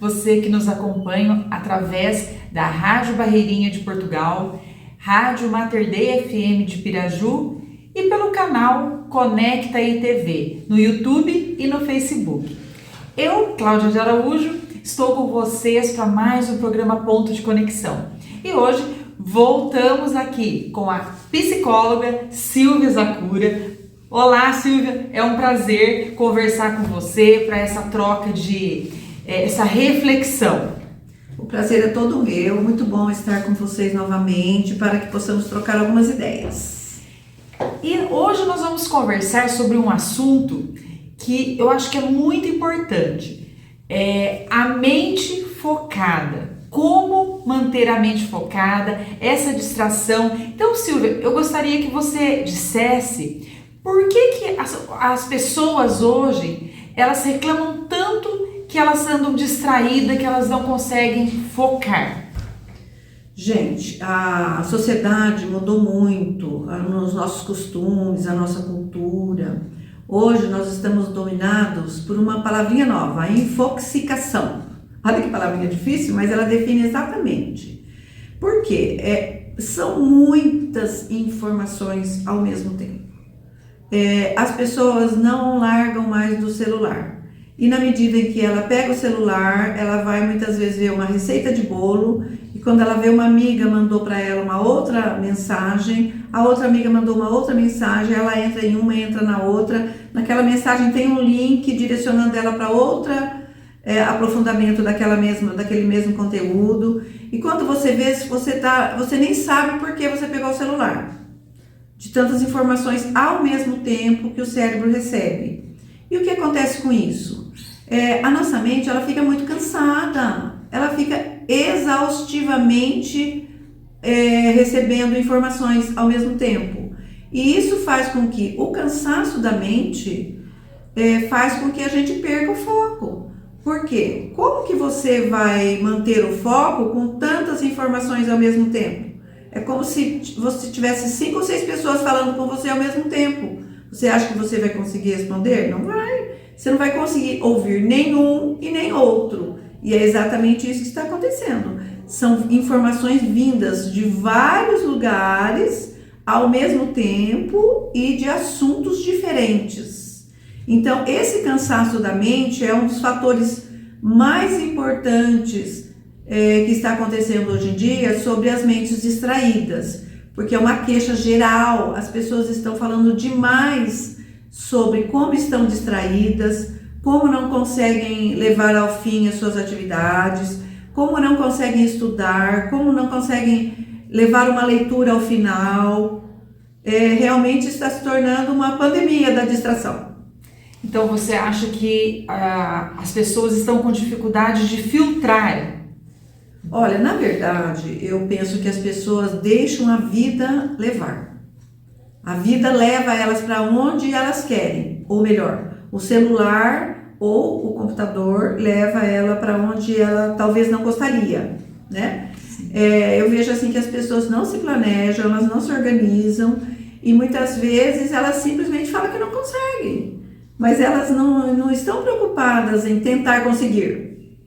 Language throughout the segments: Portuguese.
você que nos acompanha através da Rádio Barreirinha de Portugal, Rádio Mater Dei FM de Piraju e pelo canal Conecta ITV, no YouTube e no Facebook. Eu, Cláudia de Araújo, estou com vocês para mais um programa Ponto de Conexão. E hoje voltamos aqui com a psicóloga Silvia Zakura. Olá, Silvia, é um prazer conversar com você para essa troca essa reflexão. O prazer é todo meu, muito bom estar com vocês novamente para que possamos trocar algumas ideias. E hoje nós vamos conversar sobre um assunto que eu acho que é muito importante, a mente focada. Como manter a mente focada, essa distração. Então, Silvia, eu gostaria que você dissesse por que as pessoas hoje, elas reclamam tanto que elas andam distraídas, que elas não conseguem focar? Gente, a sociedade mudou muito nos nossos costumes, a nossa cultura. Hoje nós estamos dominados por uma palavrinha nova, a infoxicação. Olha que palavrinha difícil, mas ela define exatamente. Por quê? São muitas informações ao mesmo tempo. As pessoas não largam mais do celular. E na medida em que ela pega o celular, ela vai muitas vezes ver uma receita de bolo, e quando ela vê uma amiga mandou para ela uma outra mensagem, a outra amiga mandou uma outra mensagem, ela entra em uma, entra na outra, naquela mensagem tem um link direcionando ela para outra aprofundamento daquele mesmo conteúdo, e quando você vê, você nem sabe por que você pegou o celular, de tantas informações ao mesmo tempo que o cérebro recebe. E o que acontece com isso? A nossa mente, ela fica muito cansada, ela fica exaustivamente recebendo informações ao mesmo tempo. E isso faz com que o cansaço da mente faz com que a gente perca o foco. Por quê? Como que você vai manter o foco com tantas informações ao mesmo tempo? É como se você tivesse 5 ou 6 pessoas falando com você ao mesmo tempo. Você acha que você vai conseguir responder? Não vai. Você não vai conseguir ouvir nenhum e nem outro. E é exatamente isso que está acontecendo. São informações vindas de vários lugares ao mesmo tempo e de assuntos diferentes. Então, esse cansaço da mente é um dos fatores mais importantes que está acontecendo hoje em dia sobre as mentes distraídas. Porque é uma queixa geral, as pessoas estão falando demais sobre como estão distraídas, como não conseguem levar ao fim as suas atividades, como não conseguem estudar, como não conseguem levar uma leitura ao final. Realmente está se tornando uma pandemia da distração. Então você acha que as pessoas estão com dificuldade de filtrar? Olha, na verdade, eu penso que as pessoas deixam a vida levar. A vida leva elas para onde elas querem, ou melhor, o celular ou o computador leva ela para onde ela talvez não gostaria, né? Eu vejo assim que as pessoas não se planejam, elas não se organizam e muitas vezes elas simplesmente falam que não conseguem, mas elas não estão preocupadas em tentar conseguir,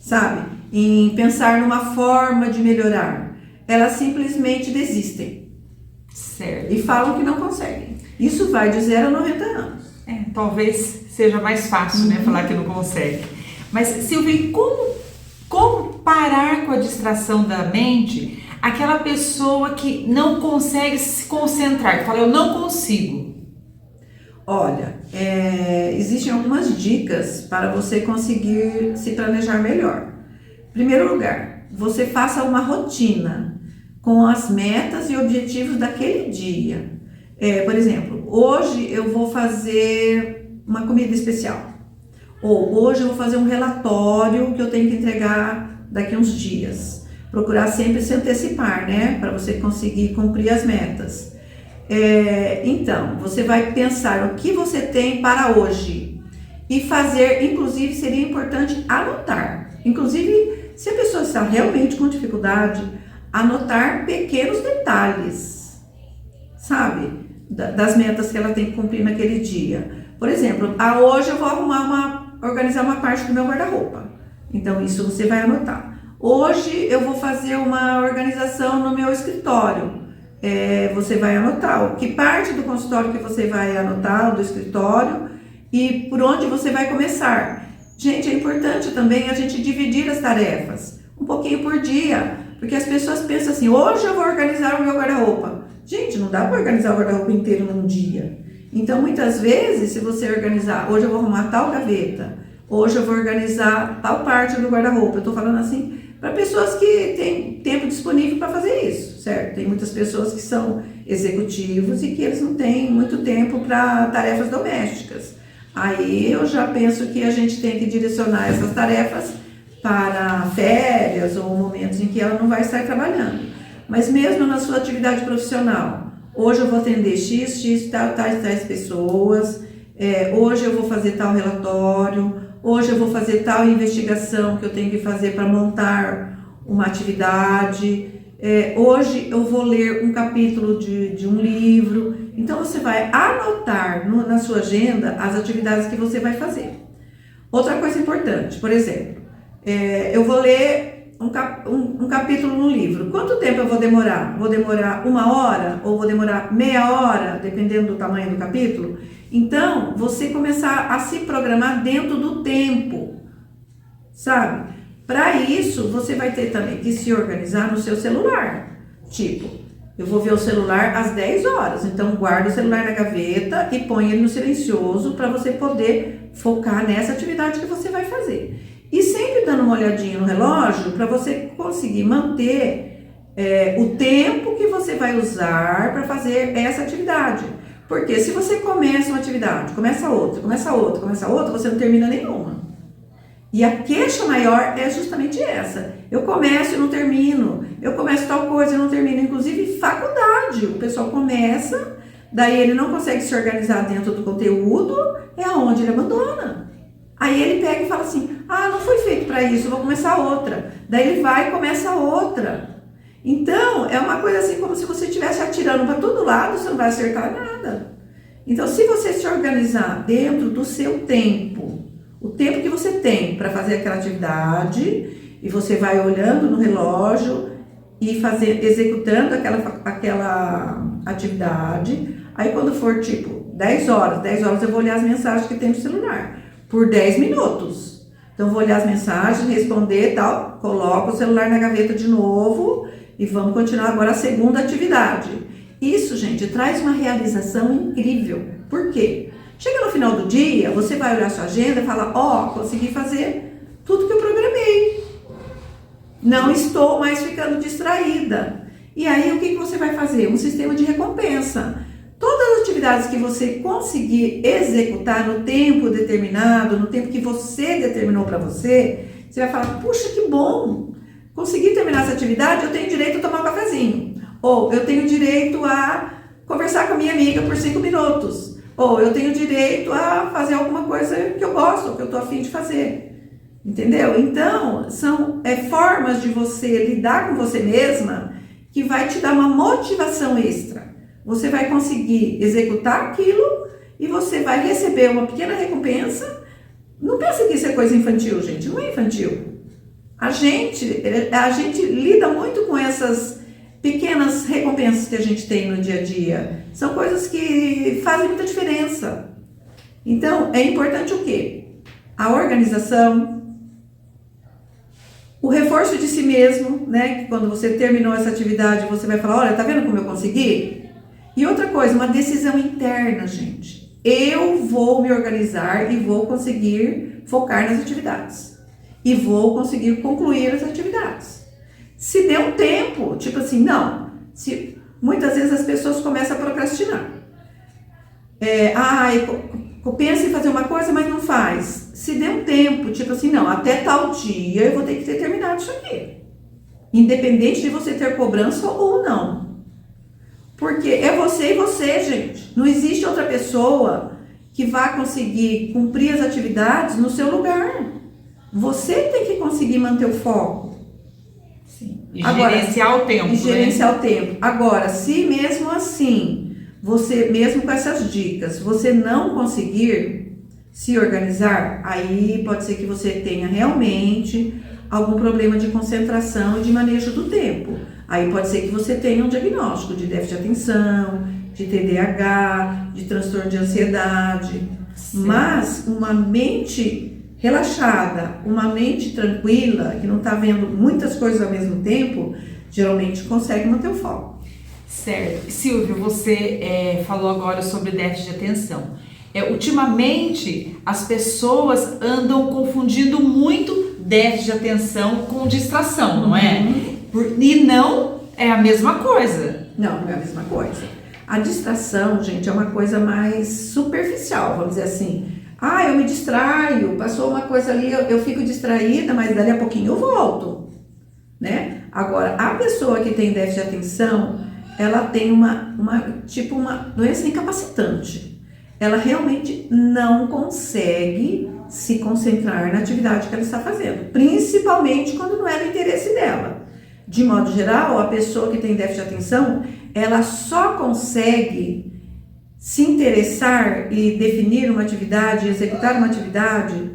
sabe? Em pensar numa forma de melhorar. Elas simplesmente desistem. Certo. E falam que não conseguem. Isso vai de 0 a 90 anos. Talvez seja mais fácil, né, falar que não consegue. Mas, Silvia, como parar com a distração da mente aquela pessoa que não consegue se concentrar, que fala, eu não consigo? Olha, existem algumas dicas para você conseguir se planejar melhor. Em primeiro lugar, você faça uma rotina com as metas e objetivos daquele dia. Por exemplo, hoje eu vou fazer uma comida especial. Ou hoje eu vou fazer um relatório que eu tenho que entregar daqui a uns dias. Procurar sempre se antecipar, né? Para você conseguir cumprir as metas. Então, você vai pensar o que você tem para hoje. E fazer, inclusive, seria importante anotar. Inclusive, se a pessoa está realmente com dificuldade, anotar pequenos detalhes, sabe? Das metas que ela tem que cumprir naquele dia. Por exemplo, hoje eu vou organizar uma parte do meu guarda-roupa. Então, isso você vai anotar. Hoje eu vou fazer uma organização no meu escritório. Você vai anotar que parte do consultório que você vai anotar, do escritório, e por onde você vai começar. Gente, é importante também a gente dividir as tarefas, um pouquinho por dia, porque as pessoas pensam assim, hoje eu vou organizar o meu guarda-roupa. Gente, não dá para organizar o guarda-roupa inteiro num dia. Então, muitas vezes, se você organizar, hoje eu vou arrumar tal gaveta, hoje eu vou organizar tal parte do guarda-roupa. Eu estou falando assim para pessoas que têm tempo disponível para fazer isso, certo? Tem muitas pessoas que são executivos e que eles não têm muito tempo para tarefas domésticas. Aí eu já penso que a gente tem que direcionar essas tarefas para férias ou momentos em que ela não vai estar trabalhando. Mas mesmo na sua atividade profissional, hoje eu vou atender X, tais pessoas, hoje eu vou fazer tal relatório, hoje eu vou fazer tal investigação que eu tenho que fazer para montar uma atividade, hoje eu vou ler um capítulo de um livro. Então você vai anotar na sua agenda as atividades que você vai fazer. Outra coisa importante, por exemplo, eu vou ler um capítulo no livro. Quanto tempo eu vou demorar? Vou demorar 1 hora ou vou demorar meia hora, dependendo do tamanho do capítulo? Então, você começar a se programar dentro do tempo, sabe? Para isso, você vai ter também que se organizar no seu celular. Tipo, eu vou ver o celular às 10 horas, então guarda o celular na gaveta e põe ele no silencioso para você poder focar nessa atividade que você vai fazer. E sempre dando uma olhadinha no relógio para você conseguir manter o tempo que você vai usar para fazer essa atividade. Porque se você começa uma atividade, começa outra, você não termina nenhuma. E a queixa maior é justamente essa. Eu começo e não termino. Eu começo tal coisa e não termino. Inclusive faculdade. O pessoal começa, daí ele não consegue se organizar dentro do conteúdo, é aonde ele abandona. Aí ele pega e fala assim, não foi feito para isso, eu vou começar outra. Daí ele vai e começa outra. Então, é uma coisa assim como se você estivesse atirando para todo lado, você não vai acertar nada. Então, se você se organizar dentro do seu tempo, o tempo que você tem para fazer aquela atividade, e você vai olhando no relógio e executando aquela atividade, aí quando for tipo 10 horas eu vou olhar as mensagens que tem no celular, por 10 minutos. Então, vou olhar as mensagens, responder e tal, coloco o celular na gaveta de novo e vamos continuar agora a segunda atividade. Isso, gente, traz uma realização incrível. Por quê? Chega no final do dia, você vai olhar sua agenda e fala, consegui fazer tudo que eu programei. Não estou mais ficando distraída. E aí, o que você vai fazer? Um sistema de recompensa. Todas as atividades que você conseguir executar no tempo determinado, no tempo que você determinou para você, você vai falar, puxa, que bom! Consegui terminar essa atividade, eu tenho direito a tomar um cafezinho. Ou eu tenho direito a conversar com a minha amiga por 5 minutos. Ou eu tenho direito a fazer alguma coisa que eu gosto, que eu estou a fim de fazer. Entendeu? Então, são formas de você lidar com você mesma que vai te dar uma motivação extra. Você vai conseguir executar aquilo e você vai receber uma pequena recompensa. Não pensa que isso é coisa infantil, gente. Não é infantil. A gente lida muito com essas pequenas recompensas que a gente tem no dia a dia. São coisas que fazem muita diferença. Então, é importante o quê? A organização, o reforço de si mesmo, né? Que quando você terminou essa atividade, você vai falar, olha, tá vendo como eu consegui? E outra coisa, uma decisão interna, gente. Eu vou me organizar e vou conseguir focar nas atividades. E vou conseguir concluir as atividades. Se der um tempo, tipo assim, não. Muitas vezes as pessoas começam a procrastinar. Pensa em fazer uma coisa, mas não faz. Se der um tempo, tipo assim, não, até tal dia eu vou ter que ter terminado isso aqui. Independente de você ter cobrança ou não. Porque é você e você, gente. Não existe outra pessoa que vá conseguir cumprir as atividades no seu lugar. Você tem que conseguir manter o foco. Sim. E gerenciar o tempo. Gerenciar o tempo. Agora, se mesmo assim, você, mesmo com essas dicas, você não conseguir, se organizar, aí pode ser que você tenha realmente algum problema de concentração e de manejo do tempo. Aí pode ser que você tenha um diagnóstico de déficit de atenção, de TDAH, de transtorno de ansiedade. Sim. Mas uma mente relaxada, uma mente tranquila, que não está vendo muitas coisas ao mesmo tempo, geralmente consegue manter o foco. Certo. Silvia, você falou agora sobre déficit de atenção. Ultimamente, as pessoas andam confundindo muito déficit de atenção com distração, não é? E não é a mesma coisa. Não, não é a mesma coisa. A distração, gente, é uma coisa mais superficial, vamos dizer assim. Ah, eu me distraio, passou uma coisa ali, eu fico distraída, mas dali a pouquinho eu volto, né? Agora, a pessoa que tem déficit de atenção, ela tem uma doença incapacitante. Ela realmente não consegue se concentrar na atividade que ela está fazendo, principalmente quando não é do interesse dela. De modo geral, a pessoa que tem déficit de atenção, ela só consegue se interessar e definir uma atividade, executar uma atividade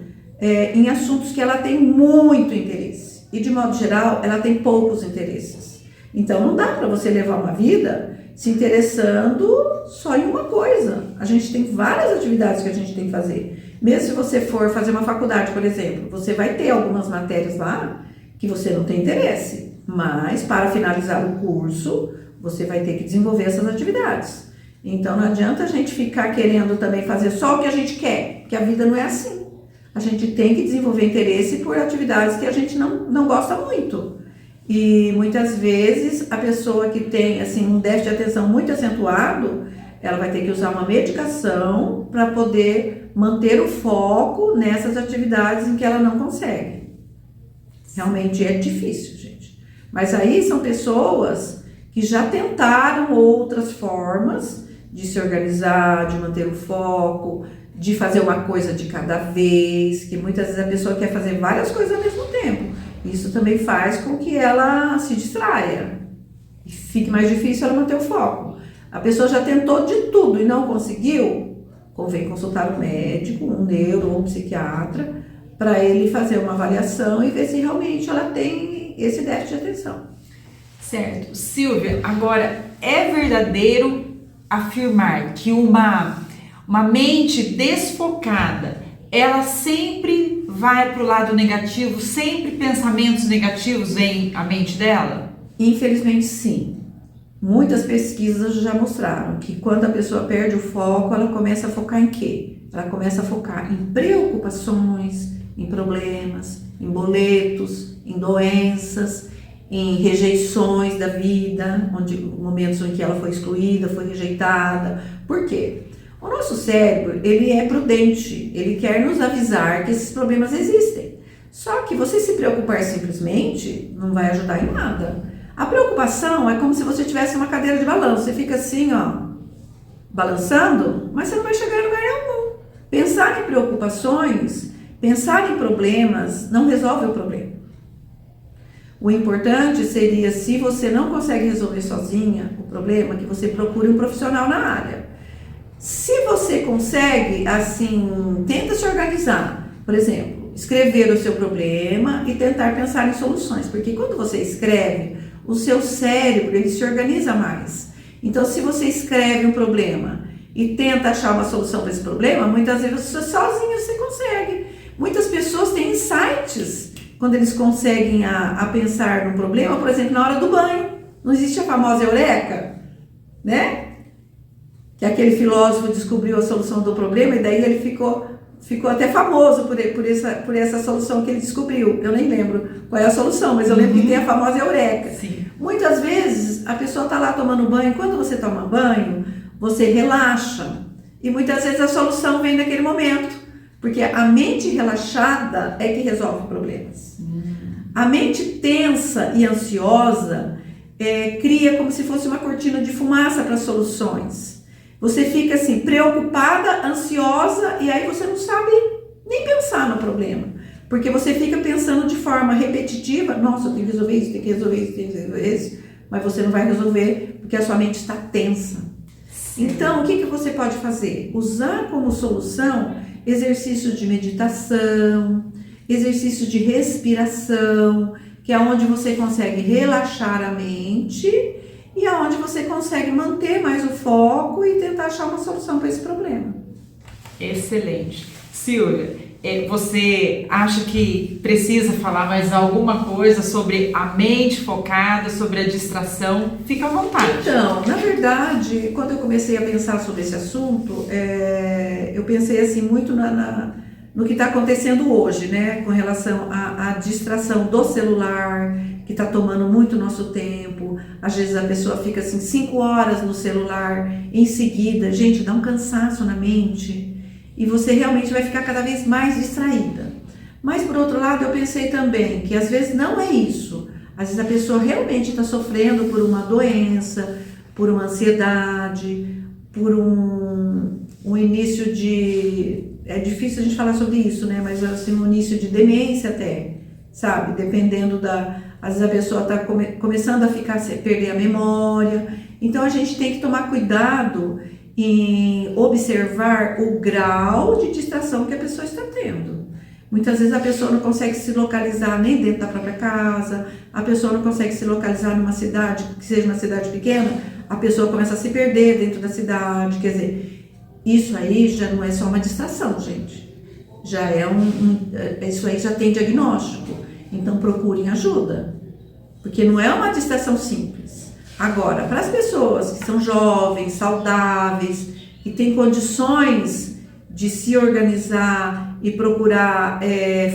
em assuntos que ela tem muito interesse. E de modo geral, ela tem poucos interesses. Então não dá para você levar uma vida se interessando só em uma coisa. A gente tem várias atividades que a gente tem que fazer. Mesmo se você for fazer uma faculdade, por exemplo, você vai ter algumas matérias lá que você não tem interesse. Mas para finalizar o curso, você vai ter que desenvolver essas atividades. Então não adianta a gente ficar querendo também fazer só o que a gente quer, porque a vida não é assim. A gente tem que desenvolver interesse por atividades que a gente não gosta muito. E muitas vezes a pessoa que tem assim, um déficit de atenção muito acentuado, ela vai ter que usar uma medicação para poder manter o foco nessas atividades em que ela não consegue. Realmente é difícil, gente. Mas aí são pessoas que já tentaram outras formas de se organizar, de manter o foco, de fazer uma coisa de cada vez, que muitas vezes a pessoa quer fazer várias coisas ao mesmo tempo. Isso também faz com que ela se distraia e fique mais difícil ela manter o foco. A pessoa já tentou de tudo e não conseguiu, convém consultar um médico, um neuro ou um psiquiatra, para ele fazer uma avaliação e ver se realmente ela tem esse déficit de atenção. Certo. Silvia, agora, é verdadeiro afirmar que uma mente desfocada, ela sempre vai para o lado negativo, sempre pensamentos negativos vêm à mente dela? Infelizmente, sim. Muitas pesquisas já mostraram que quando a pessoa perde o foco, ela começa a focar em quê? Ela começa a focar em preocupações, em problemas, em boletos, em doenças, em rejeições da vida, momentos em que ela foi excluída, foi rejeitada. Por quê? O nosso cérebro, ele é prudente, ele quer nos avisar que esses problemas existem. Só que você se preocupar simplesmente não vai ajudar em nada. A preocupação é como se você tivesse uma cadeira de balanço, você fica assim, ó, balançando, mas você não vai chegar em lugar nenhum. Pensar em preocupações, pensar em problemas, não resolve o problema. O importante seria, se você não consegue resolver sozinha o problema, que você procure um profissional na área. Se você consegue, assim, tenta se organizar. Por exemplo, escrever o seu problema e tentar pensar em soluções. Porque quando você escreve, o seu cérebro, ele se organiza mais. Então, se você escreve um problema e tenta achar uma solução para esse problema, muitas vezes sozinho você consegue. Muitas pessoas têm insights quando eles conseguem a pensar num problema, por exemplo, na hora do banho. Não existe a famosa eureka, né? Que aquele filósofo descobriu a solução do problema e daí ele ficou até famoso por essa solução que ele descobriu. Eu nem lembro qual é a solução, mas eu lembro que tem a famosa eureka. Sim. Muitas vezes a pessoa está lá tomando banho, quando você toma banho, você relaxa e muitas vezes a solução vem naquele momento, porque a mente relaxada é que resolve problemas. A mente tensa e ansiosa cria como se fosse uma cortina de fumaça para soluções. Você fica assim, preocupada, ansiosa, e aí você não sabe nem pensar no problema. Porque você fica pensando de forma repetitiva, nossa, eu tenho que resolver isso, tenho que resolver isso, tenho que resolver isso, mas você não vai resolver porque a sua mente está tensa. Sim. Então, o que você pode fazer? Usar como solução exercícios de meditação, exercício de respiração, que é onde você consegue relaxar a mente e é onde você consegue manter mais o foco e tentar achar uma solução para esse problema. Excelente. Silvia, você acha que precisa falar mais alguma coisa sobre a mente focada, sobre a distração? Fica à vontade. Então, na verdade, quando eu comecei a pensar sobre esse assunto, eu pensei assim muito no que está acontecendo hoje, né, com relação à distração do celular, que está tomando muito nosso tempo. Às vezes a pessoa fica assim 5 horas no celular, em seguida, gente, dá um cansaço na mente e você realmente vai ficar cada vez mais distraída. Mas por outro lado, eu pensei também que às vezes não é isso. Às vezes a pessoa realmente está sofrendo por uma doença, por uma ansiedade, por um início de... É difícil a gente falar sobre isso, né? Mas assim, um início de demência até, sabe? Dependendo às vezes a pessoa está começando a perder a memória. Então a gente tem que tomar cuidado em observar o grau de distração que a pessoa está tendo. Muitas vezes a pessoa não consegue se localizar nem dentro da própria casa, a pessoa não consegue se localizar numa cidade, que seja uma cidade pequena, a pessoa começa a se perder dentro da cidade, quer dizer, isso aí já não é só uma distração, gente. Já é isso aí já tem diagnóstico. Então procurem ajuda, porque não é uma distração simples. Agora, para as pessoas que são jovens, saudáveis, que têm condições de se organizar e procurar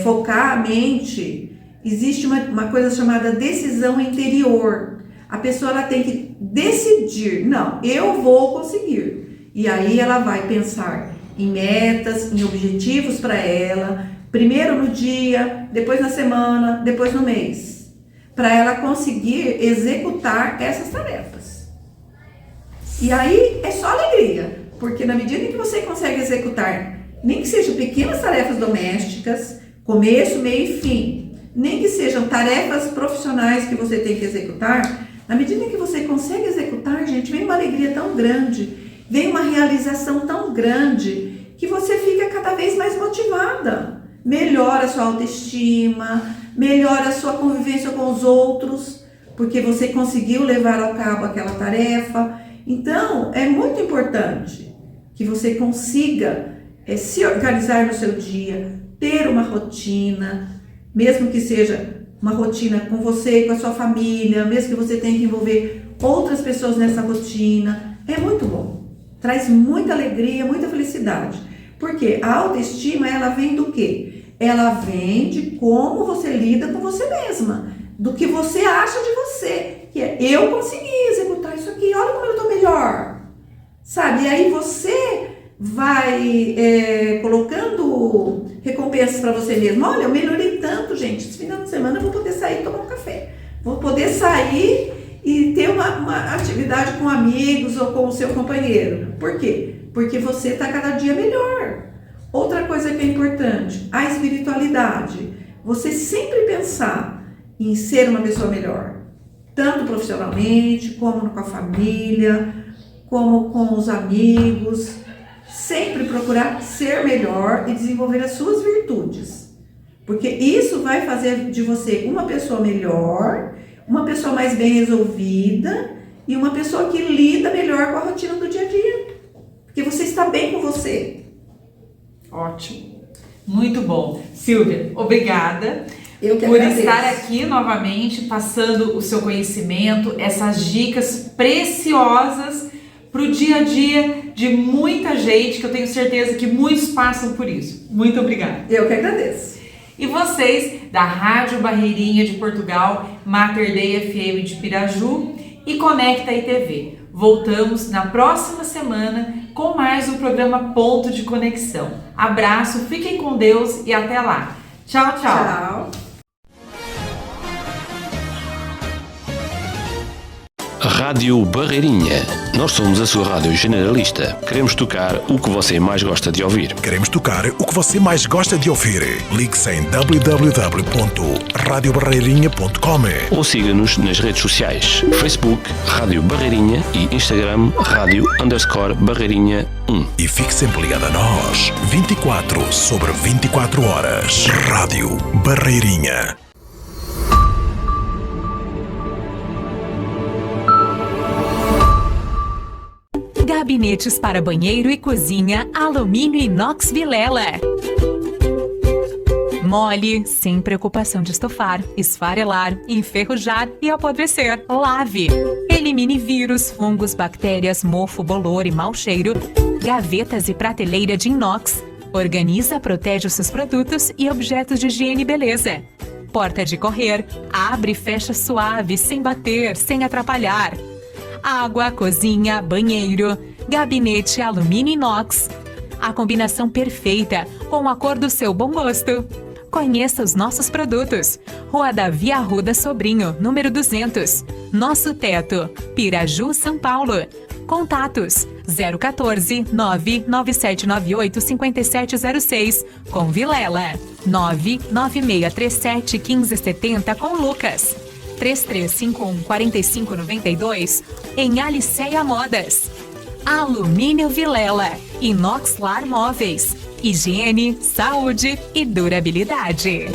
focar a mente, existe uma coisa chamada decisão interior. A pessoa ela tem que decidir, não, eu vou conseguir. E aí ela vai pensar em metas, em objetivos para ela, primeiro no dia, depois na semana, depois no mês, para ela conseguir executar essas tarefas. E aí é só alegria, porque na medida em que você consegue executar, nem que sejam pequenas tarefas domésticas, começo, meio e fim, nem que sejam tarefas profissionais que você tem que executar, na medida em que você consegue executar, gente, vem uma alegria tão grande, vem uma realização tão grande, que você fica cada vez mais motivada. Melhora a sua autoestima, melhora a sua convivência com os outros, porque você conseguiu levar ao cabo aquela tarefa. Então, é muito importante que você consiga se organizar no seu dia, ter uma rotina, mesmo que seja uma rotina com você e com a sua família, mesmo que você tenha que envolver outras pessoas nessa rotina, é muito bom. Traz muita alegria, muita felicidade. Porque a autoestima, ela vem do quê? Ela vem de como você lida com você mesma, do que você acha de você, que é, eu consegui executar isso aqui, olha como eu estou melhor, sabe? E aí você vai colocando recompensas para você mesmo. Olha, eu melhorei tanto, gente, esse final de semana eu vou poder sair e tomar um café, vou poder sair e ter uma atividade com amigos ou com o seu companheiro. Por quê? Porque você está cada dia melhor. Outra coisa que é importante, a espiritualidade. Você sempre pensar em ser uma pessoa melhor, tanto profissionalmente, como com a família, como com os amigos. Sempre procurar ser melhor e desenvolver as suas virtudes. Porque isso vai fazer de você uma pessoa melhor, uma pessoa mais bem resolvida e uma pessoa que lida melhor com a rotina do dia a dia. Porque você está bem com você. Ótimo. Muito bom. Silvia, obrigada por estar aqui novamente, passando o seu conhecimento, essas dicas preciosas para o dia a dia de muita gente, que eu tenho certeza que muitos passam por isso. Muito obrigada. Eu que agradeço. E vocês da Rádio Barreirinha de Portugal, Mater Dei FM de Piraju e Conecta ITV. Voltamos na próxima semana com mais um programa Ponto de Conexão. Abraço, fiquem com Deus e até lá. Tchau, tchau. Tchau. Rádio Barreirinha Nós somos a sua rádio generalista. Queremos tocar o que você mais gosta de ouvir. Queremos tocar o que você mais gosta de ouvir. Ligue-se em www.radiobarreirinha.com ou siga-nos nas redes sociais: Facebook, Rádio Barreirinha e Instagram, Rádio_Barreirinha 1. E fique sempre ligado a nós. 24 sobre 24 horas. Rádio Barreirinha. Gabinetes para banheiro e cozinha, alumínio inox Vilela. Mole, sem preocupação de estofar, esfarelar, enferrujar e apodrecer. Lave. Elimine vírus, fungos, bactérias, mofo, bolor e mau cheiro. Gavetas e prateleira de inox. Organiza, protege os seus produtos e objetos de higiene e beleza. Porta de correr. Abre e fecha suave, sem bater, sem atrapalhar. Água, cozinha, banheiro, gabinete alumínio inox. A combinação perfeita com a cor do seu bom gosto. Conheça os nossos produtos. Rua Davi Arruda Sobrinho, número 200. Nosso Teto, Piraju, São Paulo. Contatos 014 99798 5706 com Vilela, 99637 1570 com Lucas, 3351 4592 em Aliceia Modas. Alumínio Vilela, Inoxlar Móveis, higiene, saúde e durabilidade.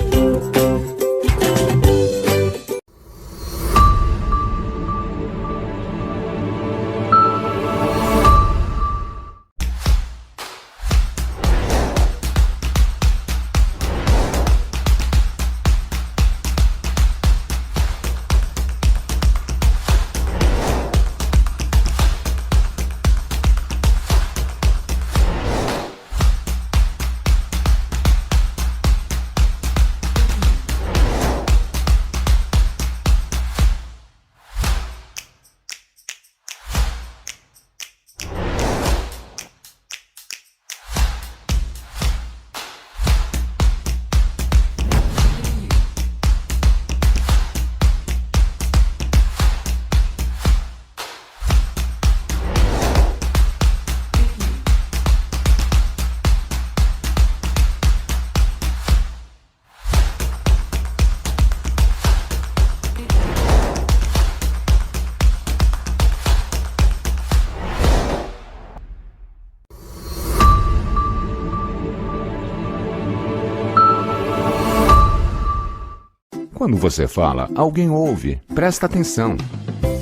Quando você fala, alguém ouve. Presta atenção.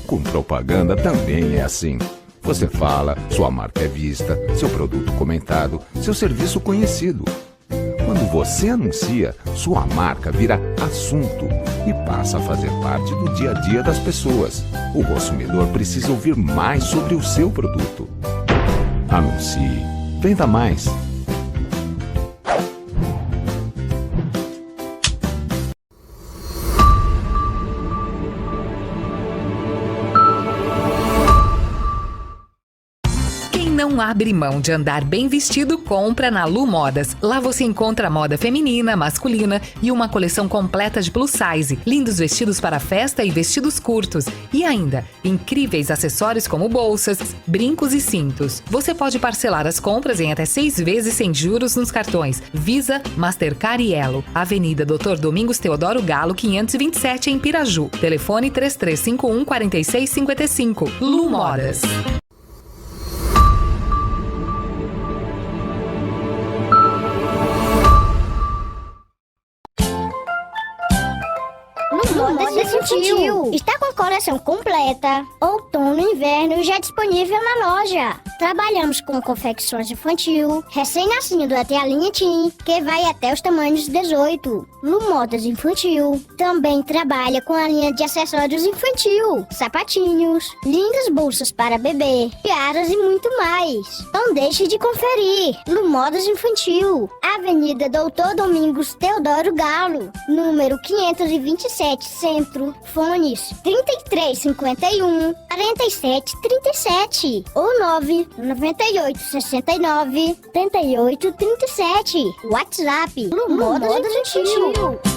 Com propaganda também é assim. Você fala, sua marca é vista, seu produto comentado, seu serviço conhecido. Quando você anuncia, sua marca vira assunto e passa a fazer parte do dia a dia das pessoas. O consumidor precisa ouvir mais sobre o seu produto. Anuncie. Venda mais. Não abre mão de andar bem vestido, compra na Lu Modas. Lá você encontra moda feminina, masculina e uma coleção completa de plus size, lindos vestidos para festa e vestidos curtos. E ainda, incríveis acessórios como bolsas, brincos e cintos. Você pode parcelar as compras em até 6 vezes sem juros nos cartões Visa, Mastercard e Elo. Avenida Dr. Domingos Teodoro Galo, 527 em Piraju. Telefone 3351 4655. Lu Modas. Modas Infantil. Está com a coleção completa, outono e inverno já disponível na loja. Trabalhamos com confecções infantil, recém-nascido até a linha Teen, que vai até os tamanhos 18. Lu Modas Infantil também trabalha com a linha de acessórios infantil, sapatinhos, lindas bolsas para bebê, tiaras e muito mais. Não deixe de conferir. Lu Modas Infantil, Avenida Doutor Domingos Teodoro Galo, número 527 Centro, fones 3351 4737 ou 998 69 3837. WhatsApp Lu Modas Infantil.